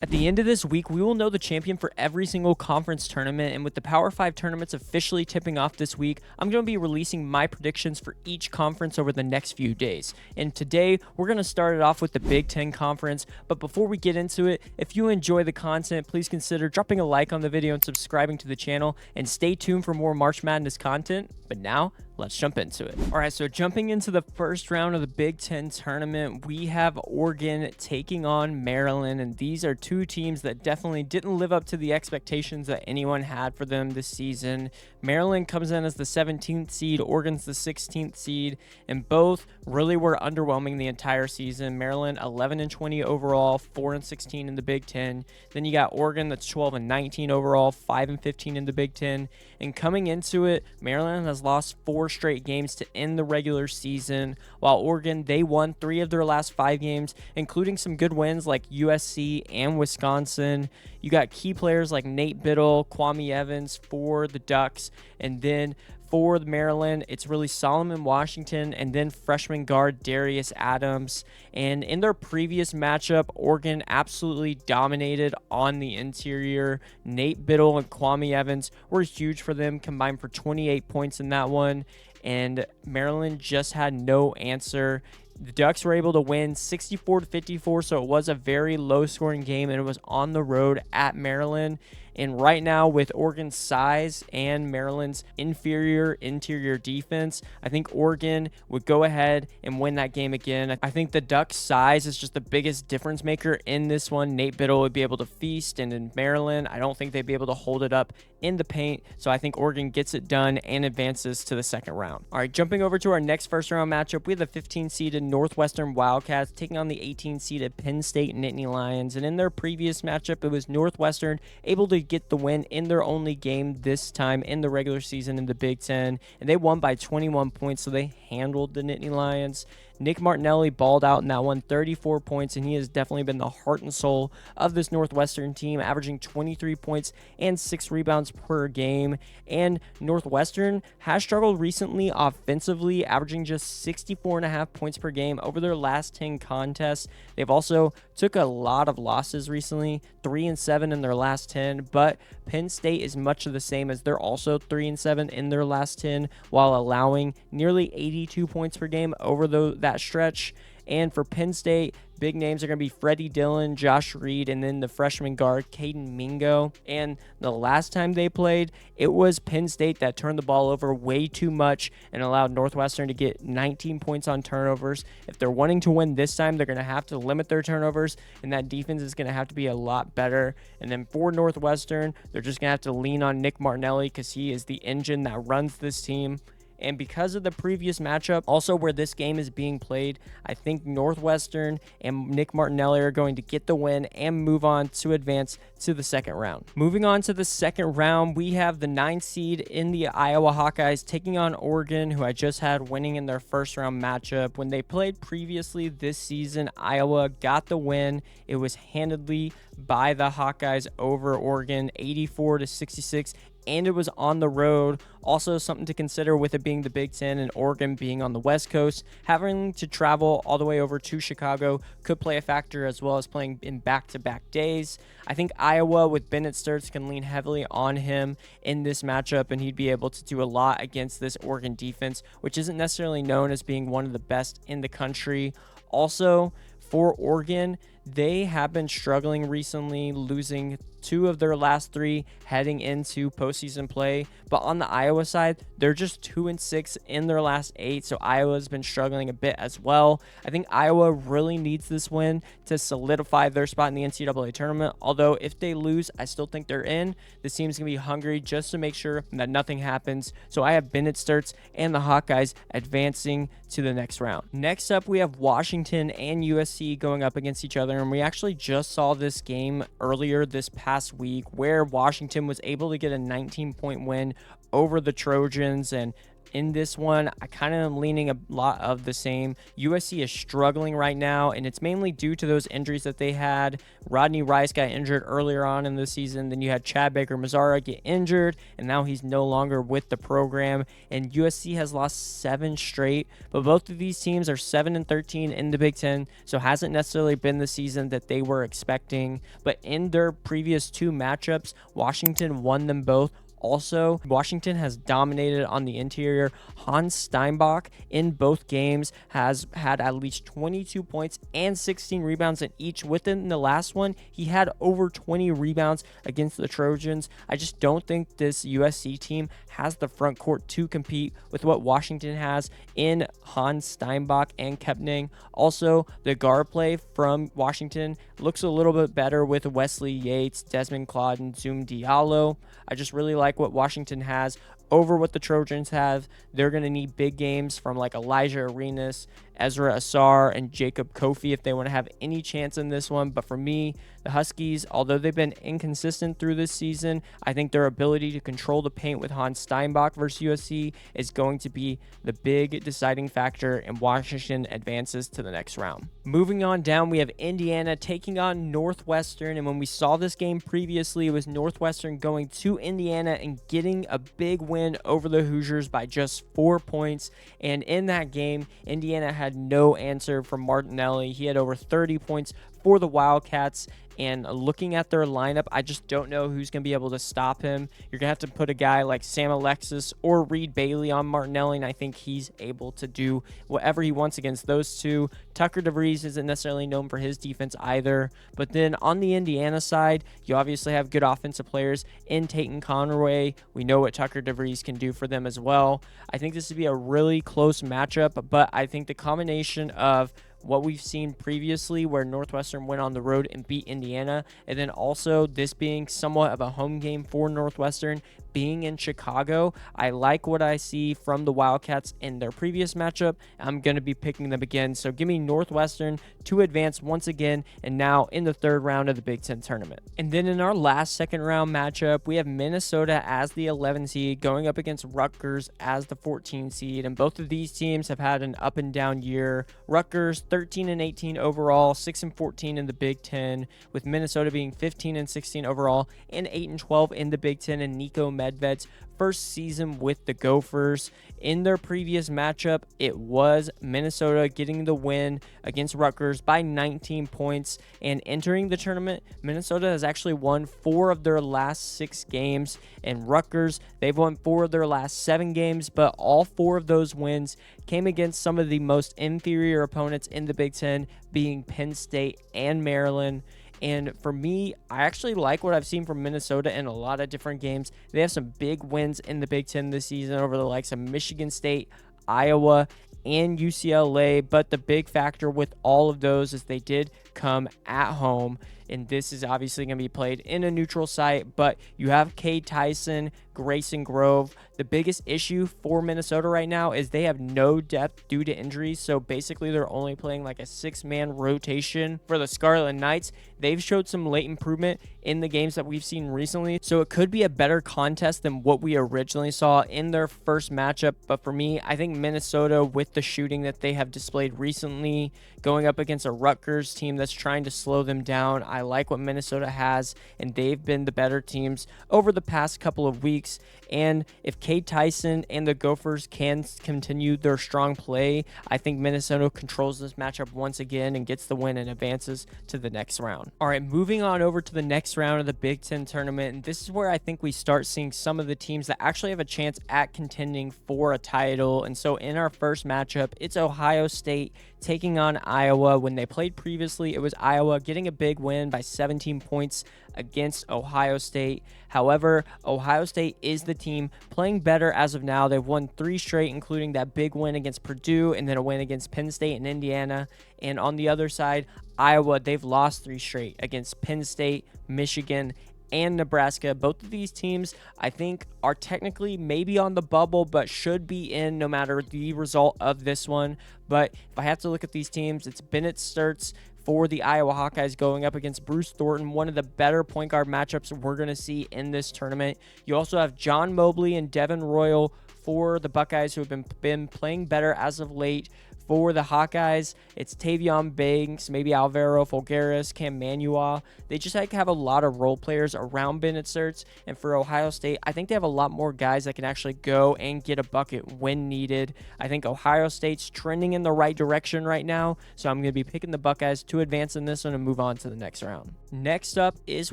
At the end of this week, we will know the champion for every single conference tournament, and with the Power 5 tournaments officially tipping off this week, I'm going to be releasing my predictions for each conference over the next few days. And today, we're going to start it off with the Big Ten Conference, but before we get into it, if you enjoy the content, please consider dropping a like on the video and subscribing to the channel, and stay tuned for more March Madness content. But now, let's jump into it. All right, so jumping into the first round of the Big Ten tournament, we have Oregon taking on Maryland, and these are two teams that definitely didn't live up to the expectations that anyone had for them this season. Maryland comes in as the 17th seed, Oregon's the 16th seed, and both really were underwhelming the entire season. Maryland 11-20 overall, 4-16 in the Big Ten. Then you got Oregon that's 12-19 overall, 5-15 in the Big Ten. And coming into it, Maryland has lost 4 straight games to end the regular season, while Oregon, they won 3 of their last 5 games, including some good wins like USC and Wisconsin. You got key players like Nate Biddle, Kwame Evans for the Ducks, and then for Maryland, it's really Solomon Washington and then freshman guard Darius Adams. And in their previous matchup, Oregon absolutely dominated on the interior. Nate Biddle and Kwame Evans were huge for them, combined for 28 points in that one. And Maryland just had no answer. The Ducks were able to win 64-54, so it was a very low-scoring game, and it was on the road at Maryland. And right now, with Oregon's size and Maryland's inferior interior defense, I think Oregon would go ahead and win that game again. I think the Ducks' size is just the biggest difference maker in this one. Nate Biddle would be able to feast, and in Maryland, I don't think they'd be able to hold it up in the paint. So I think Oregon gets it done and advances to the second round. All right, jumping over to our next first-round matchup, we have the 15-seeded Northwestern Wildcats taking on the 18-seeded Penn State Nittany Lions. And in their previous matchup, it was Northwestern able to get the win in their only game this time in the regular season in the Big Ten, and they won by 21 points, so they handled the Nittany Lions. Nick Martinelli balled out in that one, 34 points, and he has definitely been the heart and soul of this Northwestern team, averaging 23 points and 6 rebounds per game. And Northwestern has struggled recently offensively, averaging just 64.5 points per game over their last 10 contests. They've also took a lot of losses recently, 3-7 in their last 10, but Penn State is much of the same, as they're also 3-7 in their last 10, while allowing nearly 82 points per game over that stretch. And for Penn State, big names are going to be Freddie Dillon, Josh Reed, and then the freshman guard, Caden Mingo. And the last time they played, it was Penn State that turned the ball over way too much and allowed Northwestern to get 19 points on turnovers. If they're wanting to win this time, they're going to have to limit their turnovers, and that defense is going to have to be a lot better. And then for Northwestern, they're just going to have to lean on Nick Martinelli, because he is the engine that runs this team. And because of the previous matchup, also where this game is being played, I think Northwestern and Nick Martinelli are going to get the win and move on to advance to the second round. Moving on to the second round, we have the 9 seed in the Iowa Hawkeyes taking on Oregon, who I just had winning in their first round matchup. When they played previously this season, Iowa got the win. It was handedly by the Hawkeyes over Oregon, 84-66. And it was on the road. Also something to consider with it being the Big Ten and Oregon being on the West Coast. Having to travel all the way over to Chicago could play a factor, as well as playing in back-to-back days. I think Iowa with Bennett Sturts can lean heavily on him in this matchup, and he'd be able to do a lot against this Oregon defense, which isn't necessarily known as being one of the best in the country. Also, for Oregon, they have been struggling recently, losing 2 of their last 3 heading into postseason play. But on the Iowa side, they're just 2-6 in their last 8, so Iowa's been struggling a bit as well. I think Iowa really needs this win to solidify their spot in the NCAA tournament. Although if they lose, I still think they're in. This team's going to be hungry just to make sure that nothing happens. So I have Bennett Sturts and the Hawkeyes advancing to the next round. Next up, we have Washington and USC going up against each other, and we actually just saw this game earlier this past week, where Washington was able to get a 19-point win over the Trojans, and in this one, I kind of am leaning a lot of the same. USC is struggling right now, and it's mainly due to those injuries that they had. Rodney Rice got injured earlier on in the season. Then you had Chad Baker-Mazara get injured, and now he's no longer with the program. And USC has lost 7 straight, but both of these teams are 7-13 in the Big Ten, so hasn't necessarily been the season that they were expecting. But in their previous 2 matchups, Washington won them both. Also, Washington has dominated on the interior. Hans Steinbach in both games has had at least 22 points and 16 rebounds in each. Within the last one, he had over 20 rebounds against the Trojans. I just don't think this USC team has the front court to compete with what Washington has in Hans Steinbach and Kepning. Also, the guard play from Washington looks a little bit better with Wesley Yates, Desmond Claude, and Zoom Diallo. I just really like what Washington has over what the Trojans have. They're going to need big games from like Elijah Arenas, Ezra Asar, and Jacob Kofi if they want to have any chance in this one. But for me, the Huskies, although they've been inconsistent through this season, I think their ability to control the paint with Hans Steinbach versus USC is going to be the big deciding factor, and Washington advances to the next round. Moving on down, we have Indiana taking on Northwestern, and when we saw this game previously, it was Northwestern going to Indiana and getting a big win over the Hoosiers by just 4 points. And in that game, Indiana had no answer from Martinelli. He had over 30 points for the Wildcats. And looking at their lineup, I just don't know who's going to be able to stop him. You're going to have to put a guy like Sam Alexis or Reed Bailey on Martinelli, and I think he's able to do whatever he wants against those two. Tucker DeVries isn't necessarily known for his defense either. But then on the Indiana side, you obviously have good offensive players in Tatum Conway. We know what Tucker DeVries can do for them as well. I think this would be a really close matchup, but I think the combination of what we've seen previously where Northwestern went on the road and beat Indiana, and then also this being somewhat of a home game for Northwestern being in Chicago, I like what I see from the Wildcats in their previous matchup. I'm going to be picking them again, so give me Northwestern to advance once again, and now in the 3rd round of the Big Ten tournament. And then in our last 2nd round matchup, we have Minnesota as the 11 seed going up against Rutgers as the 14 seed, and both of these teams have had an up and down year. Rutgers 13-18 overall, 6-14 in the Big Ten, with Minnesota being 15-16 overall and 8-12 in the Big Ten, and Nico Medved's first season with the Gophers. In their previous matchup, it was Minnesota getting the win against Rutgers by 19 points. And entering the tournament, Minnesota has actually won 4 of their last 6 games. And Rutgers, they've won 4 of their last 7 games, but all 4 of those wins came against some of the most inferior opponents in the Big Ten, being Penn State and Maryland. And for me, I actually like what I've seen from Minnesota in a lot of different games. They have some big wins in the Big Ten this season over the likes of Michigan State, Iowa, and UCLA. But the big factor with all of those is they did come at home. And this is obviously going to be played in a neutral site. But you have Cade Tyson, Grayson Grove. The biggest issue for Minnesota right now is they have no depth due to injuries. So basically they're only playing like a 6-man rotation for the Scarlet Knights. They've showed some late improvement in the games that we've seen recently. So it could be a better contest than what we originally saw in their first matchup. But for me, I think Minnesota, with the shooting that they have displayed recently, going up against a Rutgers team that's trying to slow them down, I like what Minnesota has, and they've been the better teams over the past couple of weeks. And if Cade Tyson and the Gophers can continue their strong play, I think Minnesota controls this matchup once again and gets the win and advances to the next round. All right, moving on over to the next round of the Big Ten tournament, and this is where I think we start seeing some of the teams that actually have a chance at contending for a title. And so in our first matchup, it's Ohio State taking on Iowa. When they played previously, it was Iowa getting a big win by 17 points against Ohio State. However, Ohio State is the team playing better as of now. They've won 3 straight, including that big win against Purdue and then a win against Penn State and Indiana. And on the other side, Iowa, they've lost 3 straight against Penn State, Michigan, and Nebraska. Both of these teams, I think, are technically maybe on the bubble, but should be in no matter the result of this one. But if I have to look at these teams, it's Bennett Sturts for the Iowa Hawkeyes going up against Bruce Thornton, one of the better point guard matchups we're going to see in this tournament. You also have John Mobley and Devin Royal for the Buckeyes, who have been playing better as of late. For the Hawkeyes, it's Tavion Banks, maybe Alvaro Folgaris, Cam Manuel. They just have a lot of role players around Bennett Certs. And for Ohio State, I think they have a lot more guys that can actually go and get a bucket when needed. I think Ohio State's trending in the right direction right now, so I'm going to be picking the Buckeyes to advance in this one and move on to the next round. Next up is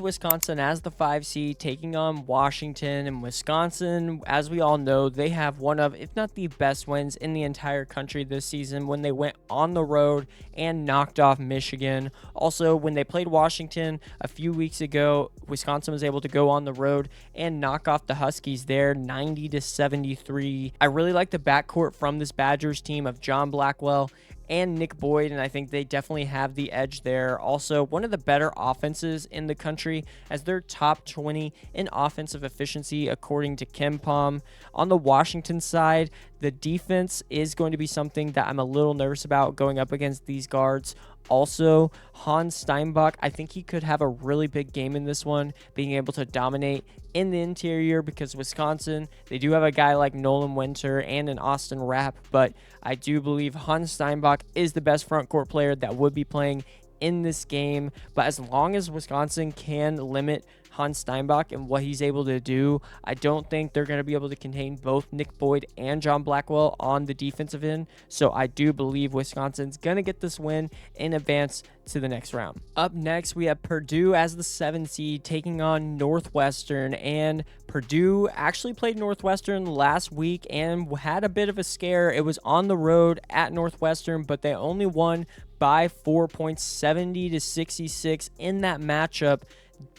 Wisconsin as the 5 seed taking on Washington. And Wisconsin, as we all know, they have one of, if not the best wins in the entire country this season when they went on the road and knocked off Michigan. Also, when they played Washington a few weeks ago, Wisconsin was able to go on the road and knock off the Huskies there 90-73. I really like the backcourt from this Badgers team of John Blackwell and Nick Boyd, and I think they definitely have the edge there. Also, one of the better offenses in the country, as they're top 20 in offensive efficiency according to KenPom. On the Washington side, the defense is going to be something that I'm a little nervous about going up against these guards. Also, Hans Steinbach, I think he could have a really big game in this one, being able to dominate in the interior, because Wisconsin, they do have a guy like Nolan Winter and an Austin Rapp, but I do believe Hans Steinbach is the best front court player that would be playing in this game. But as long as Wisconsin can limit Hans Steinbach and what he's able to do, I don't think they're going to be able to contain both Nick Boyd and John Blackwell on the defensive end. So I do believe Wisconsin's going to get this win in advance to the next round. Up next, we have Purdue as the 7 seed taking on Northwestern, and Purdue actually played Northwestern last week and had a bit of a scare. It was on the road at Northwestern, but they only won by 4 points, 70-66 in that matchup.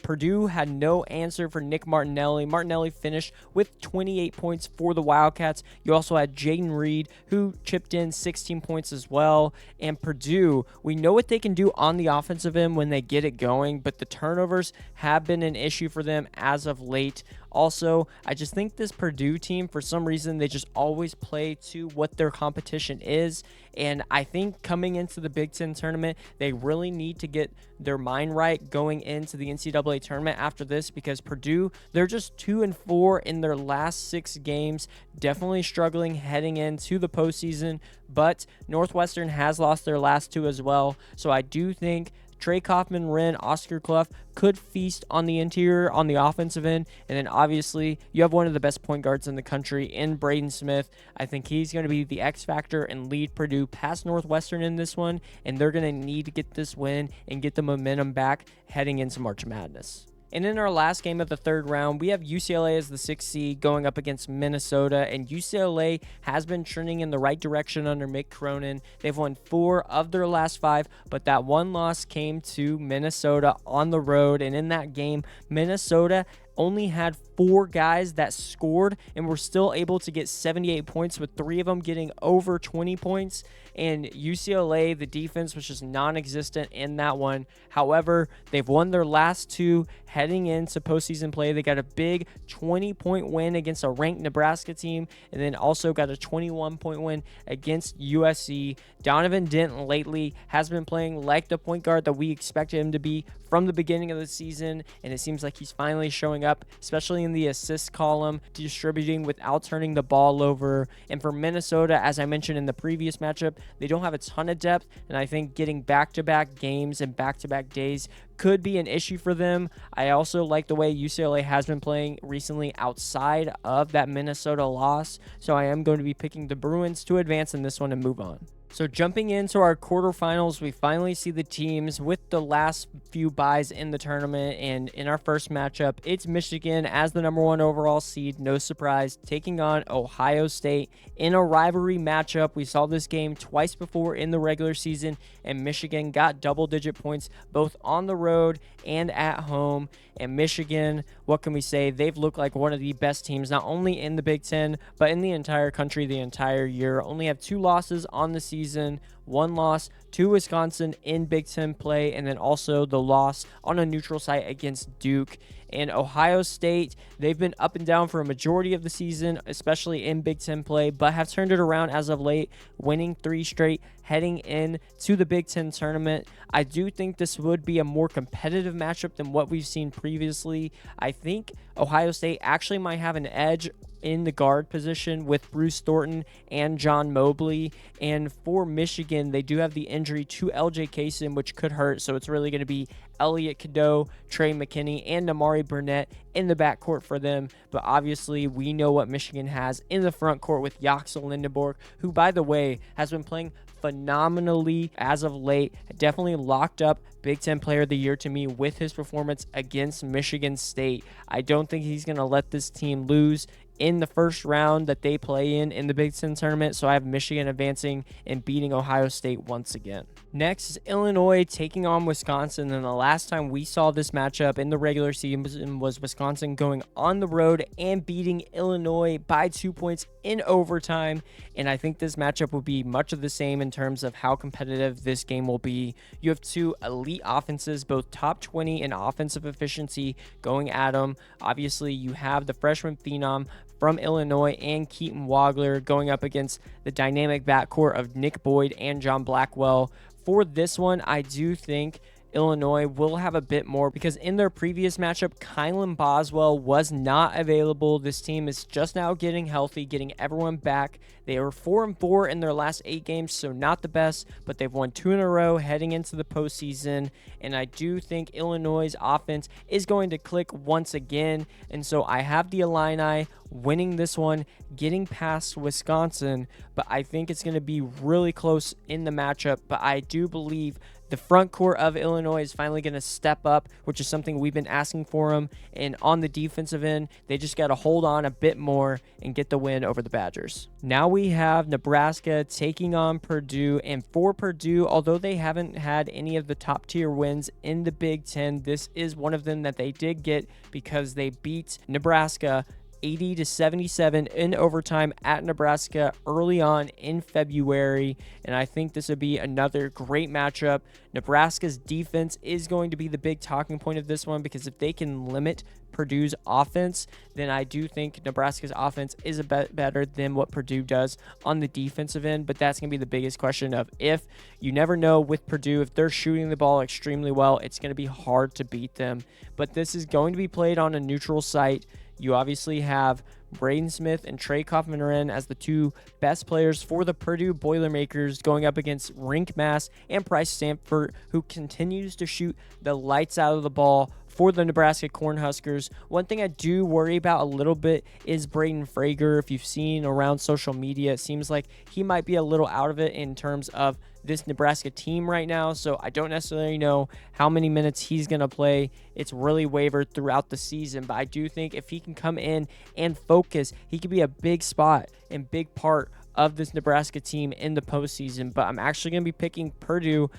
Purdue had no answer for Nick Martinelli. Martinelli finished with 28 points for the Wildcats. You also had Jaden Reed, who chipped in 16 points as well. And Purdue, we know what they can do on the offensive end when they get it going, but the turnovers have been an issue for them as of late. Also, I just think this Purdue team, for some reason, they just always play to what their competition is. And I think coming into the Big Ten tournament, they really need to get their mind right going into the NCAA tournament after this, because Purdue, they're just 2-4 in their last 6 games, definitely struggling heading into the postseason. But Northwestern has lost their last 2 as well. So I do think Trey Kaufman-Wren, Oscar Clough could feast on the interior, on the offensive end. And then obviously you have one of the best point guards in the country in Braden Smith. I think he's going to be the X factor and lead Purdue past Northwestern in this one. And they're going to need to get this win and get the momentum back heading into March Madness. And in our last game of the 3rd round, we have UCLA as the 6th seed going up against Minnesota. And UCLA has been trending in the right direction under Mick Cronin. They've won 4 of their last 5, but that one loss came to Minnesota on the road. And in that game, Minnesota only had 4 guys that scored and were still able to get 78 points, with 3 of them getting over 20 points. And UCLA, the defense was just non-existent in that one. However, they've won their last 2 heading into postseason play. They got a big 20-point win against a ranked Nebraska team, and then also got a 21-point win against USC. Donovan Denton lately has been playing like the point guard that we expected him to be from the beginning of the season, and it seems like he's finally showing up, especially in the assist column, distributing without turning the ball over. And for Minnesota, as I mentioned in the previous matchup, they don't have a ton of depth, and I think getting back-to-back games and back-to-back days could be an issue for them. I also like the way UCLA has been playing recently outside of that Minnesota loss, so I am going to be picking the Bruins to advance in this one and move on. So jumping into our quarterfinals, we finally see the teams with the last few buys in the tournament. And in our first matchup, it's Michigan as the number 1 overall seed, no surprise, taking on Ohio State in a rivalry matchup. We saw this game twice before in the regular season, and Michigan got double-digit points both on the road and at home. And Michigan, what can we say? They've looked like one of the best teams, not only in the Big Ten, but in the entire country the entire year. Only have 2 losses on the season, season, 1 loss to Wisconsin in Big Ten play, and then also the loss on a neutral site against Duke. And Ohio State, they've been up and down for a majority of the season, especially in Big Ten play, but have turned it around as of late, winning 3 straight, heading in to the Big Ten tournament. I do think this would be a more competitive matchup than what we've seen previously. I think Ohio State actually might have an edge in the guard position with Bruce Thornton and John Mobley. And for Michigan, they do have the injury to LJ Kaysen, which could hurt. So it's really going to be Elliot Cadeau, Trey McKinney, and Amari Burnett in the backcourt for them. But obviously, we know what Michigan has in the front court with Yaxel Lindenborg, who, by the way, has been playing phenomenally as of late. Definitely locked up Big Ten Player of the Year to me with his performance against Michigan State. I don't think he's going to let this team lose in the first round that they play in the Big Ten tournament. So I have Michigan advancing and beating Ohio State once again. Next is Illinois taking on Wisconsin. And the last time we saw this matchup in the regular season was Wisconsin going on the road and beating Illinois by 2 points in overtime. And I think this matchup will be much of the same in terms of how competitive this game will be. You have 2 elite offenses, both top 20 in offensive efficiency, going at them. Obviously, you have the freshman phenom from Illinois and Keaton Wagler going up against the dynamic backcourt of Nick Boyd and John Blackwell. For this one, I do think Illinois will have a bit more because in their previous matchup, Kylan Boswell was not available. This team is just now getting healthy, getting everyone back. They were 4-4 in their last 8 games, so not the best, but they've won 2 in a row heading into the postseason. And I do think Illinois' offense is going to click once again. And so I have the Illini winning this one, getting past Wisconsin, but I think it's going to be really close in the matchup. But I do believe the front court of Illinois is finally going to step up, which is something we've been asking for them. And on the defensive end, they just got to hold on a bit more and get the win over the Badgers. Now we have Nebraska taking on Purdue. And for Purdue, although they haven't had any of the top tier wins in the Big Ten, this is one of them that they did get because they beat Nebraska 80-77 in overtime at Nebraska early on in February. And I think this would be another great matchup. Nebraska's defense is going to be the big talking point of this one because if they can limit Purdue's offense, then I do think Nebraska's offense is a bit better than what Purdue does on the defensive end. But that's going to be the biggest question of if you never know with Purdue, if they're shooting the ball extremely well, it's going to be hard to beat them. But this is going to be played on a neutral site. You obviously have Braden Smith and Trey Kaufman-Renn as the 2 best players for the Purdue Boilermakers going up against Rink Mass and Bryce Stanford, who continues to shoot the lights out of the ball for the Nebraska Cornhuskers. One thing I do worry about a little bit is Braden Frager. If you've seen around social media, it seems like he might be a little out of it in terms of this Nebraska team right now, so I don't necessarily know how many minutes he's going to play. It's really wavered throughout the season, but I do think if he can come in and focus, he could be a big spot and big part of this Nebraska team in the postseason. But I'm actually going to be picking Purdue.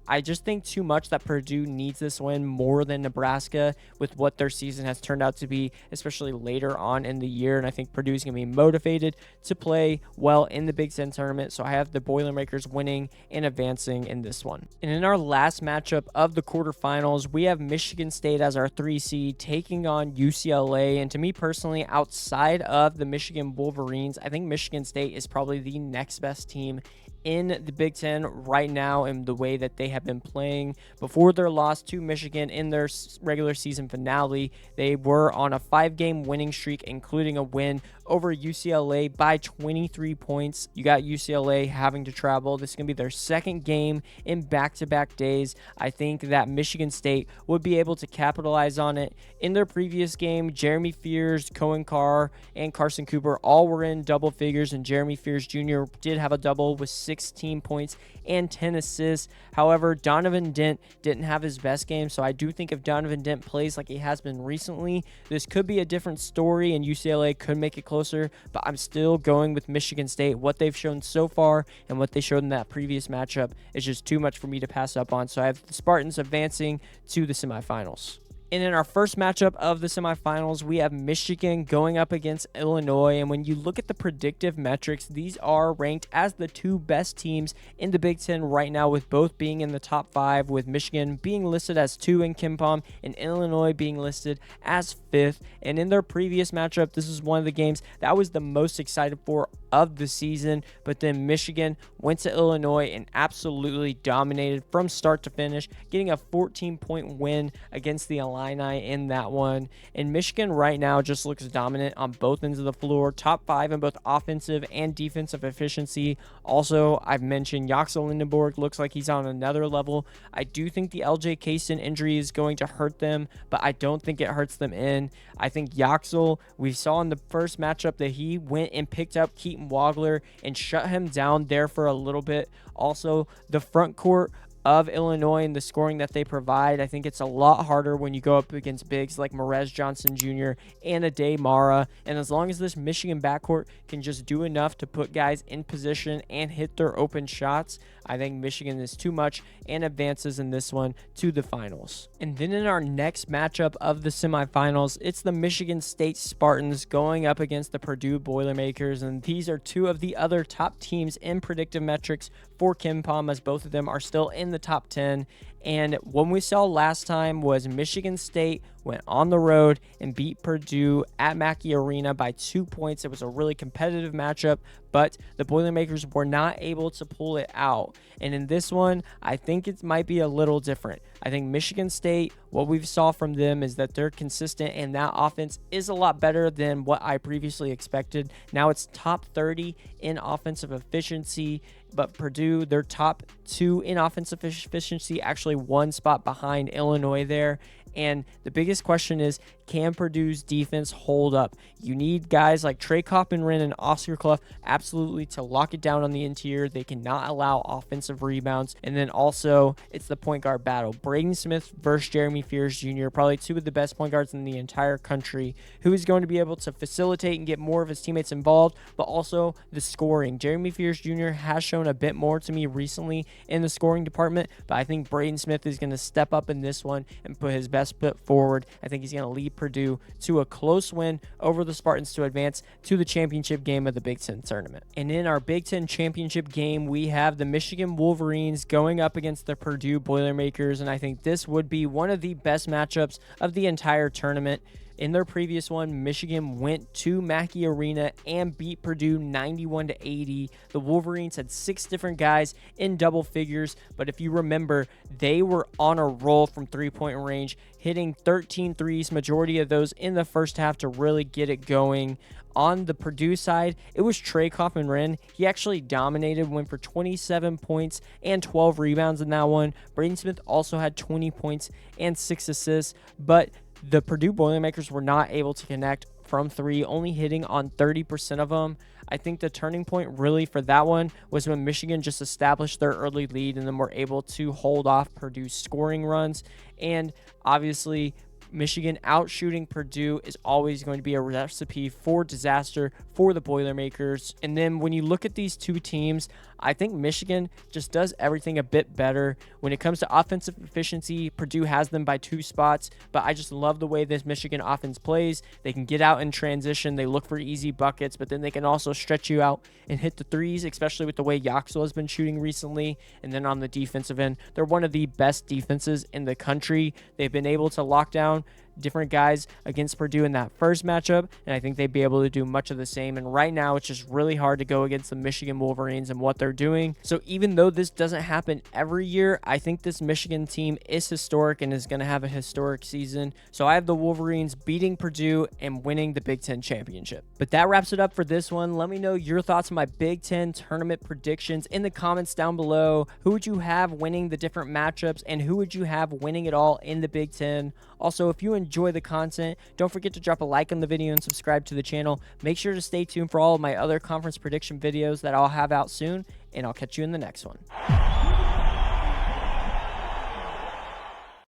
I just think too much that Purdue needs this win more than Nebraska with what their season has turned out to be, especially later on in the year. And I think Purdue's going to be motivated to play well in the Big Ten tournament. So I have the Boilermakers winning and advancing in this one. And in our last matchup of the quarterfinals, we have Michigan State as our 3 seed taking on UCLA. And to me personally, outside of the Michigan Wolverines, I think Michigan State is probably the next best team in the Big Ten right now in the way that they have been playing. Before their loss to Michigan in their regular season finale, they were on a 5-game winning streak, including a win over UCLA by 23 points. You got UCLA having to travel. This is going to be their 2nd game in back-to-back days. I think that Michigan State would be able to capitalize on it. In their previous game, Jeremy Fears, Cohen Carr, and Carson Cooper all were in double figures, and Jeremy Fears Jr. did have a double with 16 points and 10 assists. However, Donovan Dent didn't have his best game, so I do think if Donovan Dent plays like he has been recently, this could be a different story and UCLA could make it closer, but I'm still going with Michigan State. What they've shown so far and what they showed in that previous matchup is just too much for me to pass up on, so I have the Spartans advancing to the semifinals. And in our first matchup of the semifinals, we have Michigan going up against Illinois. And when you look at the predictive metrics, these are ranked as the two best teams in the Big Ten right now, with both being in the top 5, with Michigan being listed as 2 in KenPom and Illinois being listed as 5th. And in their previous matchup, this is one of the games that I was the most excited for of the season, but then Michigan went to Illinois and absolutely dominated from start to finish, getting a 14-point win against the Illini in that one. And Michigan right now just looks dominant on both ends of the floor, top 5 in both offensive and defensive efficiency. Also, I've mentioned Yaxel Lindenborg looks like he's on another level. I do think the LJ Kaysen injury is going to hurt them, but I don't think it hurts them in. I think Yaxel, we saw in the first matchup that he went and picked up Keaton Wagler and shut him down there for a little bit. Also, the front court of Illinois and the scoring that they provide, I think it's a lot harder when you go up against bigs like Marez Johnson Jr. and Ade Mara. And as long as this Michigan backcourt can just do enough to put guys in position and hit their open shots, I think Michigan is too much and advances in this one to the finals. And then in our next matchup of the semifinals, it's the Michigan State Spartans going up against the Purdue Boilermakers. And these are two of the other top teams in predictive metrics for KenPom, as both of them are still in the top 10. And what we saw last time was Michigan State went on the road and beat Purdue at Mackey Arena by 2 points. It was a really competitive matchup, but the Boilermakers were not able to pull it out. And in this one, I think it might be a little different. I think Michigan State, what we saw from them is that they're consistent, and that offense is a lot better than what I previously expected. Now it's top 30 in offensive efficiency, but Purdue, they're top 2 in offensive efficiency, actually 1 spot behind Illinois there. And the biggest question is, can Purdue's defense hold up? You need guys like Trey Coppin-Wren and Oscar Clough absolutely to lock it down on the interior. They cannot allow offensive rebounds. And then also, it's the point guard battle. Braden Smith versus Jeremy Fears Jr., probably two of the best point guards in the entire country, who is going to be able to facilitate and get more of his teammates involved, but also the scoring. Jeremy Fears Jr. has shown a bit more to me recently in the scoring department, but I think Braden Smith is going to step up in this one and put his best foot forward. I think he's going to lead Purdue to a close win over the Spartans to advance to the championship game of the Big Ten tournament. And in our Big Ten championship game, we have the Michigan Wolverines going up against the Purdue Boilermakers, and I think this would be one of the best matchups of the entire tournament. In their previous one, Michigan went to Mackey Arena and beat Purdue 91-80. The Wolverines had 6 different guys in double figures, but if you remember, they were on a roll from three-point range, hitting 13 threes, majority of those in the first half to really get it going. On the Purdue side, it was Trey Coppin-Wren. He actually dominated, went for 27 points and 12 rebounds in that one. Braden Smith also had 20 points and 6 assists, but the Purdue Boilermakers were not able to connect from 3, only hitting on 30% of them. I think the turning point really for that one was when Michigan just established their early lead and then were able to hold off Purdue's scoring runs. And obviously, Michigan outshooting Purdue is always going to be a recipe for disaster for the Boilermakers. And then when you look at these two teams, I think Michigan just does everything a bit better. When it comes to offensive efficiency, Purdue has them by 2 spots, but I just love the way this Michigan offense plays. They can get out in transition. They look for easy buckets, but then they can also stretch you out and hit the threes, especially with the way Yaxel has been shooting recently. And then on the defensive end, they're one of the best defenses in the country. They've been able to lock down different guys against Purdue in that first matchup, and I think they'd be able to do much of the same. And right now, it's just really hard to go against the Michigan Wolverines and what they're doing. So even though this doesn't happen every year, I think this Michigan team is historic and is going to have a historic season. So I have the Wolverines beating Purdue and winning the Big Ten championship. But that wraps it up for this one. Let me know your thoughts on my Big Ten tournament predictions in the comments down below. Who would you have winning the different matchups, and who would you have winning it all in the Big Ten? Also, if you enjoy the content, don't forget to drop a like on the video and subscribe to the channel. Make sure to stay tuned for all of my other conference prediction videos that I'll have out soon, and I'll catch you in the next one.